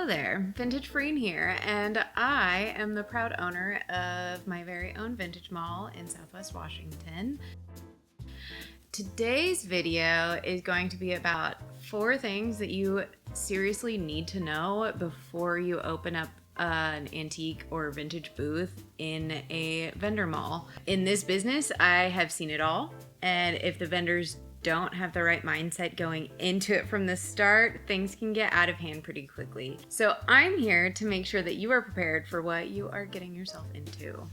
Hello there, Vintage Freen here, and I am the proud owner of my very own vintage mall in Southwest Washington. Today's video is going to be about 4 things that you seriously need to know before you open up an antique or vintage booth in a vendor mall. In this business, I have seen it all, and if the vendors don't have the right mindset going into it from the start, things can get out of hand pretty quickly. So I'm here to make sure that you are prepared for what you are getting yourself into.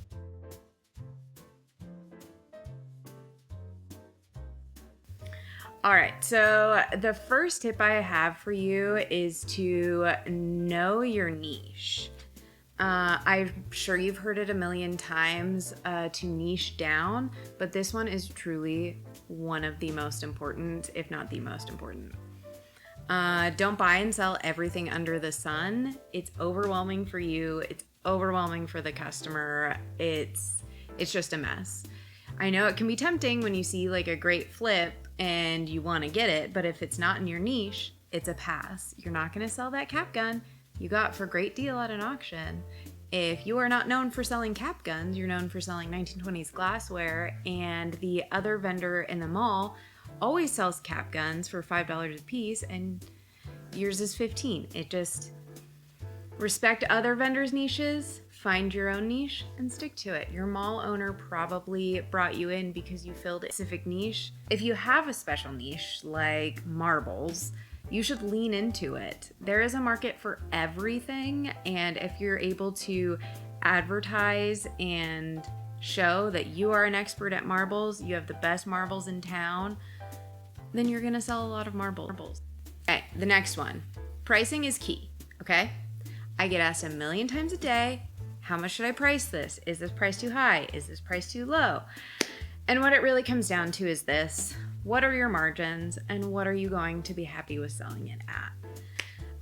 All right, so the first tip I have for you is to know your niche. I'm sure you've heard it a million times to niche down, but this one is truly one of the most important, if not the most important. Don't buy and sell everything under the sun. It's overwhelming for you. It's overwhelming for the customer. It's just a mess. I know it can be tempting when you see like a great flip and you want to get it, but if it's not in your niche, it's a pass. You're not going to sell that cap gun you got for a great deal at an auction. If you are not known for selling cap guns, you're known for selling 1920s glassware, and the other vendor in the mall always sells cap guns for $5 a piece and yours is $15. It just, respect other vendors' niches, find your own niche and stick to it. Your mall owner probably brought you in because you filled a specific niche. If you have a special niche like marbles, you should lean into it. There is a market for everything, and if you're able to advertise and show that you are an expert at marbles, you have the best marbles in town, then you're gonna sell a lot of marbles. Okay, the next one. Pricing is key, okay? I get asked a million times a day, how much should I price this? Is this price too high? Is this price too low? And what it really comes down to is this. What are your margins and what are you going to be happy with selling it at?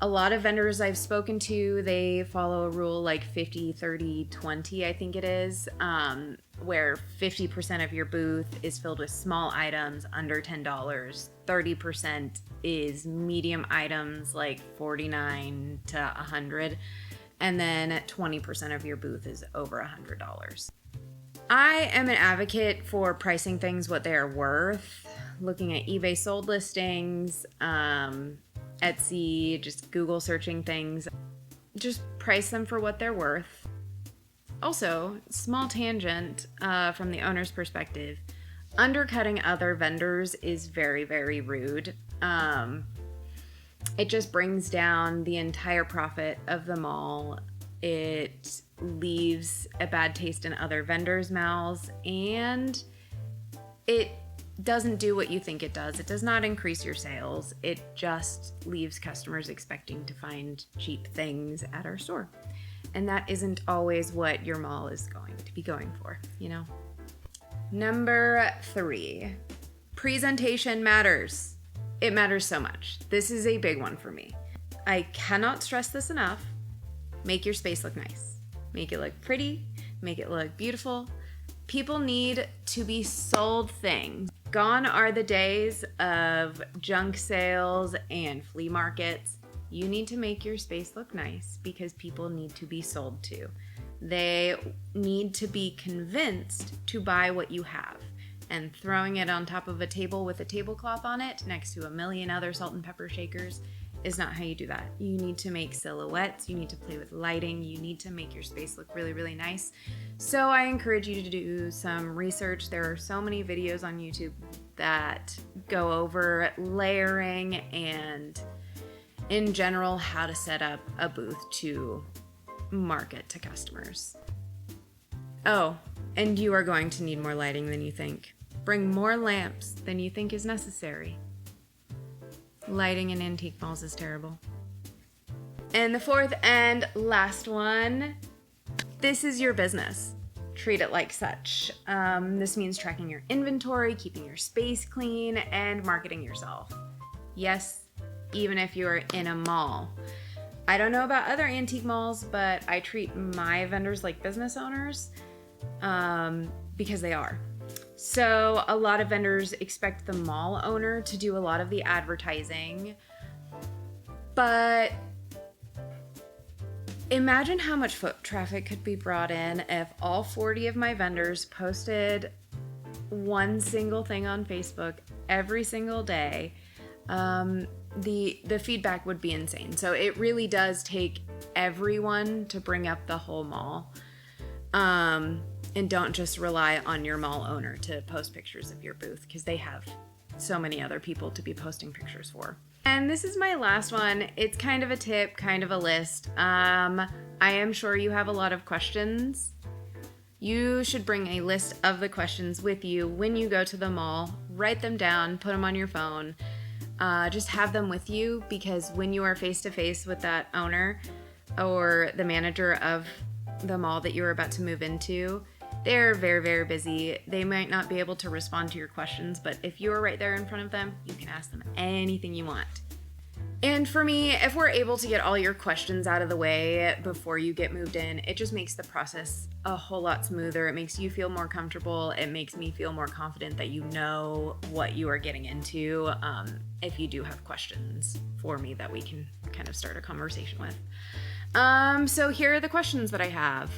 A lot of vendors I've spoken to, they follow a rule like 50, 30, 20, I think it is, where 50% of your booth is filled with small items under $10, 30% is medium items like $49 to $100, and then 20% of your booth is over $100. I am an advocate for pricing things what they are worth, looking at eBay sold listings, Etsy, just Google searching things. Just price them for what they're worth. Also, small tangent from the owner's perspective, undercutting other vendors is very, very rude. It just brings down the entire profit of the mall. It leaves a bad taste in other vendors' mouths, and it doesn't do what you think it does. It does not increase your sales. It just leaves customers expecting to find cheap things at our store. And that isn't always what your mall is going to be going for, you know? Number 3, presentation matters. It matters so much. This is a big one for me. I cannot stress this enough. Make your space look nice. Make it look pretty. Make it look beautiful. People need to be sold things. Gone are the days of junk sales and flea markets. You need to make your space look nice because people need to be sold to. They need to be convinced to buy what you have. And throwing it on top of a table with a tablecloth on it next to a million other salt and pepper shakers is not how you do that. You need to make silhouettes, you need to play with lighting, you need to make your space look really, really nice. So I encourage you to do some research. There are so many videos on YouTube that go over layering and in general how to set up a booth to market to customers. Oh, and you are going to need more lighting than you think. Bring more lamps than you think is necessary. Lighting in antique malls is terrible. And the 4th and last one, this is your business. Treat it like such. This means tracking your inventory, keeping your space clean, and marketing yourself. Yes, even if you're in a mall. I don't know about other antique malls, but I treat my vendors like business owners because they are. So a lot of vendors expect the mall owner to do a lot of the advertising, but Imagine how much foot traffic could be brought in if all 40 of my vendors posted one single thing on Facebook every single day. The feedback would be insane. So it really does take everyone to bring up the whole mall. And don't just rely on your mall owner to post pictures of your booth, because they have so many other people to be posting pictures for. And this is my last one. It's kind of a tip, kind of a list. I am sure you have a lot of questions. You should bring a list of the questions with you when you go to the mall. Write them down, put them on your phone. Just have them with you, because when you are face to face with that owner or the manager of the mall that you're about to move into, they're very, very busy. They might not be able to respond to your questions, but if you're right there in front of them, you can ask them anything you want. And for me, if we're able to get all your questions out of the way before you get moved in, it just makes the process a whole lot smoother. It makes you feel more comfortable. It makes me feel more confident that you know what you are getting into, if you do have questions for me that we can kind of start a conversation with. So here are the questions that I have.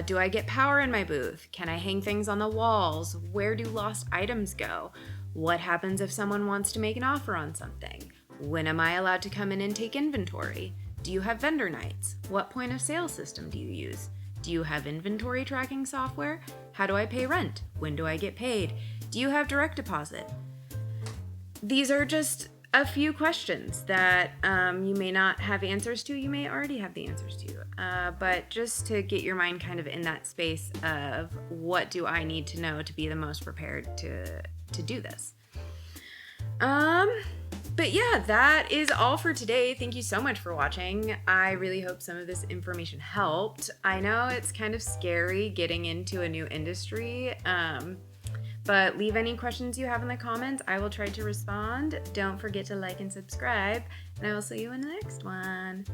Do I get power in my booth? Can I hang things on the walls? Where do lost items go? What happens if someone wants to make an offer on something? When am I allowed to come in and take inventory? Do you have vendor nights? What point of sale system do you use? Do you have inventory tracking software? How do I pay rent? When do I get paid? Do you have direct deposit? These are just a few questions that you may not have answers to. You may already have the answers to, but just to get your mind kind of in that space of what do I need to know to be the most prepared to do this. But yeah, that is all for today. Thank you so much for watching. I really hope some of this information helped. I know it's kind of scary getting into a new industry, but leave any questions you have in the comments. I will try to respond. Don't forget to like and subscribe, and I will see you in the next one.